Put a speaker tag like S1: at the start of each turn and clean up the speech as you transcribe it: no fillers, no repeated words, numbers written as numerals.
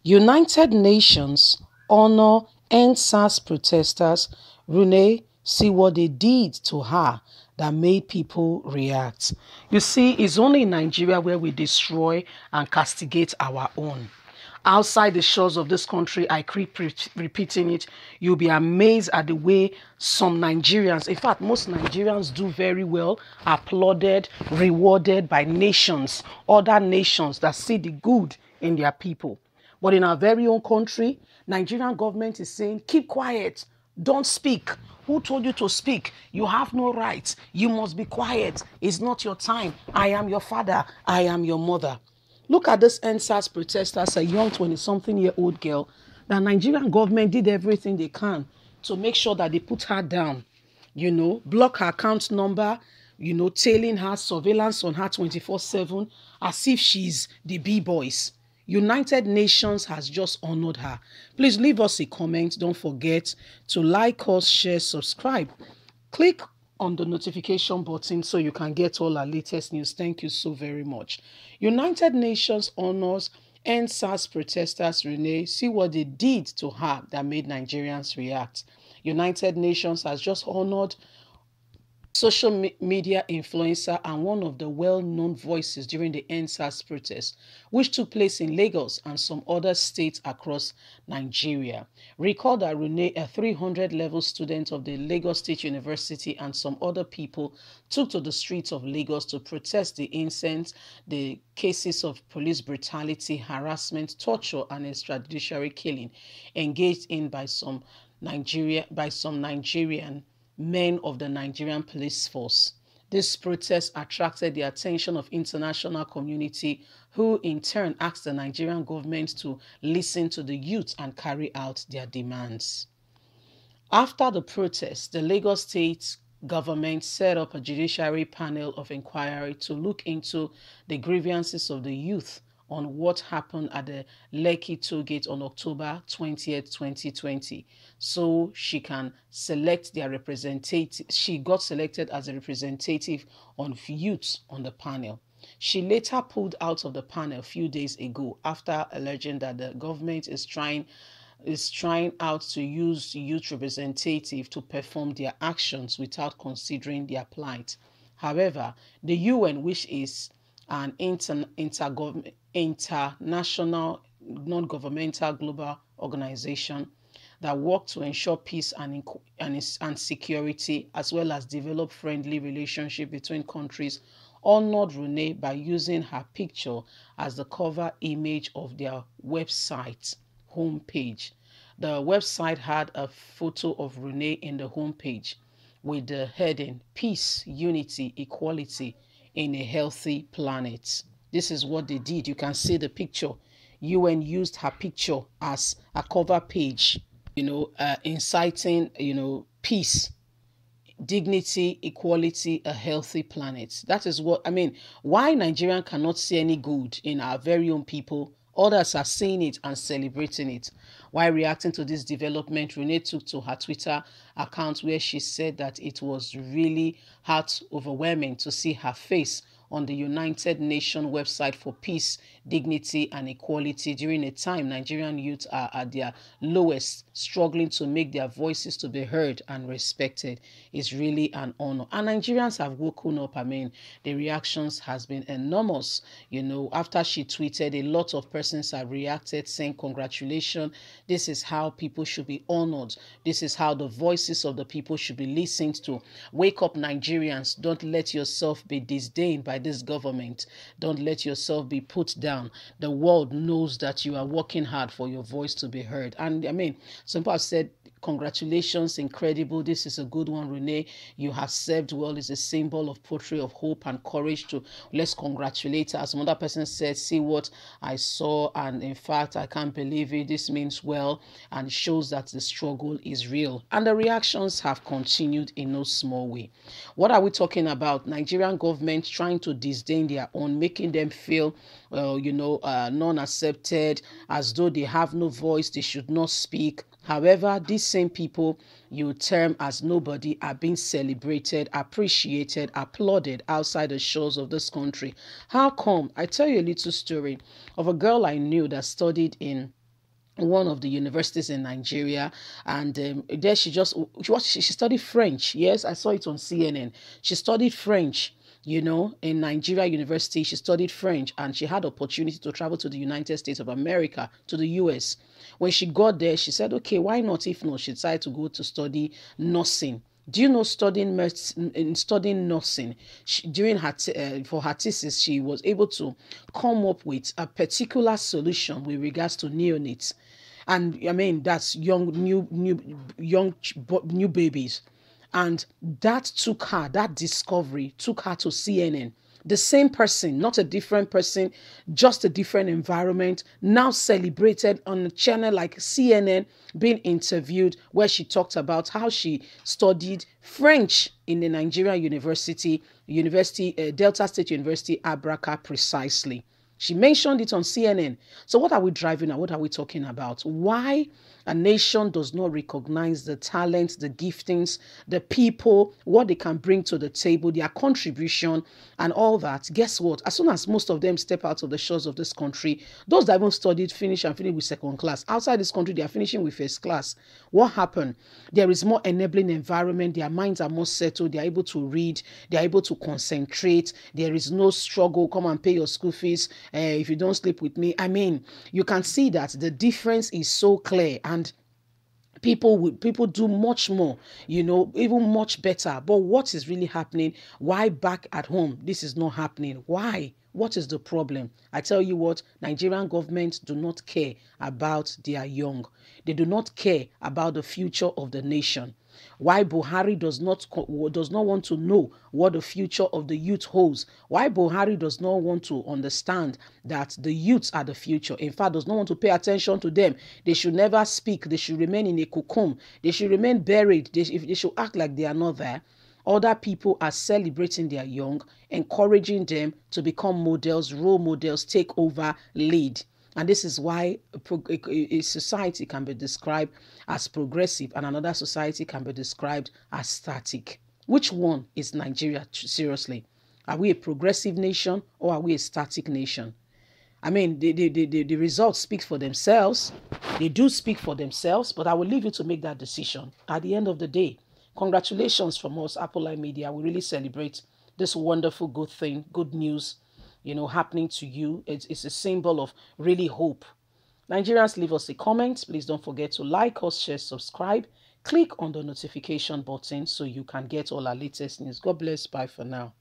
S1: United Nations honor Endsars protesters. Rinu, see what they did to her that made people react. You see, it's only in Nigeria where we destroy and castigate our own. Outside the shores of this country, I keep repeating it, you'll be amazed at the way some Nigerians, in fact, most Nigerians do very well, applauded, rewarded by nations, other nations that see the good in their people. But in our very own country, Nigerian government is saying, keep quiet, don't speak. Who told you to speak? You have no rights. You must be quiet. It's not your time. I am your father. I am your mother. Look at this Endsars protesters, a young 20-something-year-old girl. The Nigerian government did everything they can to make sure that they put her down. Block her account number, tailing her, surveillance on her 24/7, as if she's the B-boys. United Nations has just honored her. Please leave us a comment. Don't forget to like us, share, subscribe. Click on the notification button so you can get all our latest news. Thank you so very much. United Nations honors Endsars protesters. Rinu, see what they did to her that made Nigerians react. United Nations has just honored social media influencer and one of the well-known voices during the Endsars protest, which took place in Lagos and some other states across Nigeria. Recall that Rinu, a 300-level student of the Lagos State University, and some other people took to the streets of Lagos to protest the incidents, the cases of police brutality, harassment, torture, and extrajudicial killing engaged in by some Nigerian men of the Nigerian police force. This protest attracted the attention of international community, who in turn asked the Nigerian government to listen to the youth and carry out their demands. After the protest, the Lagos State government set up a judiciary panel of inquiry to look into the grievances of the youth on what happened at the Lekki toll gate on October 20th, 2020. So she can select their representative. She got selected as a representative on youth on the panel. She later pulled out of the panel a few days ago after alleging that the government is trying out to use youth representative to perform their actions without considering their plight. However, the UN, which is an international non-governmental global organization that work to ensure peace and security, as well as develop friendly relationship between countries, honored Rinu by using her picture as the cover image of their website homepage. The website had a photo of Rinu in the homepage with the heading "Peace, Unity, Equality in a Healthy Planet." This is what they did. You can see the picture. UN used her picture as a cover page, inciting, peace, dignity, equality, a healthy planet. That is what I mean. Why Nigerian cannot see any good in our very own people, others are seeing it and celebrating it. While reacting to this development, Rinu took to her Twitter account where she said that it was really heart overwhelming to see her face on the United Nations website for peace, dignity, and equality during a time Nigerian youth are at their lowest, struggling to make their voices to be heard and respected. Is really an honor. And Nigerians have woken up. I mean, the reactions has been enormous. After she tweeted, a lot of persons have reacted saying, congratulations, this is how people should be honored. This is how the voices of the people should be listened to. Wake up, Nigerians. Don't let yourself be disdained by this government. Don't let yourself be put down. The world knows that you are working hard for your voice to be heard. And I mean, some people have said, congratulations, incredible. This is a good one, Rinu. You have served well. It's a symbol of portrait of hope and courage. To let's congratulate her. Some other person said, see what I saw, and in fact, I can't believe it. This means well, and shows that the struggle is real. And the reactions have continued in no small way. What are we talking about? Nigerian government trying to disdain their own, making them feel, non-accepted, as though they have no voice, they should not speak. However, these same people you term as nobody are being celebrated, appreciated, applauded outside the shores of this country. How come? I tell you a little story of a girl I knew that studied in one of the universities in Nigeria, and there she studied French. Yes, I saw it on CNN. She studied French. In Nigeria University, she studied French, and she had opportunity to travel to the United States of America, to the US. When she got there, she said, okay, why not? If not, she decided to go to study nursing. Do you know, studying nursing, during her for her thesis, she was able to come up with a particular solution with regards to neonates, and I mean that's new babies, and that discovery took her to CNN. The same person, not a different person, just a different environment, now celebrated on a channel like CNN, being interviewed, where she talked about how she studied French in the Nigerian Delta State University, Abraka, precisely. She mentioned it on CNN. So what are we driving at? What are we talking about? Why a nation does not recognize the talents, the giftings, the people, what they can bring to the table, their contribution and all that. Guess what? As soon as most of them step out of the shores of this country, those that haven't studied finish with second class. Outside this country, they are finishing with first class. What happened? There is more enabling environment. Their minds are more settled. They are able to read. They are able to concentrate. There is no struggle. Come and pay your school fees. If you don't sleep with me. I mean, you can see that the difference is so clear, and people do much more, even much better. But what is really happening? Why back at home this is not happening? Why? What is the problem? I tell you what, Nigerian government do not care about their young. They do not care about the future of the nation. Why Buhari does not want to know what the future of the youth holds. Why Buhari does not want to understand that the youths are the future. In fact, does not want to pay attention to them. They should never speak. They should remain in a cocoon. They should remain buried. They should act like they are not there. Other people are celebrating their young, encouraging them to become models, role models, take over, lead. And this is why a society can be described as progressive and another society can be described as static. Which one is Nigeria? Seriously, are we a progressive nation or are we a static nation? I mean, the results speak for themselves. They do speak for themselves, but I will leave you to make that decision. At the end of the day, congratulations from us, Apple Line Media. We really celebrate this wonderful good thing, good news, happening to you. It's a symbol of really hope. Nigerians, leave us a comment. Please don't forget to like us, share, subscribe. Click on the notification button so you can get all our latest news. God bless. Bye for now.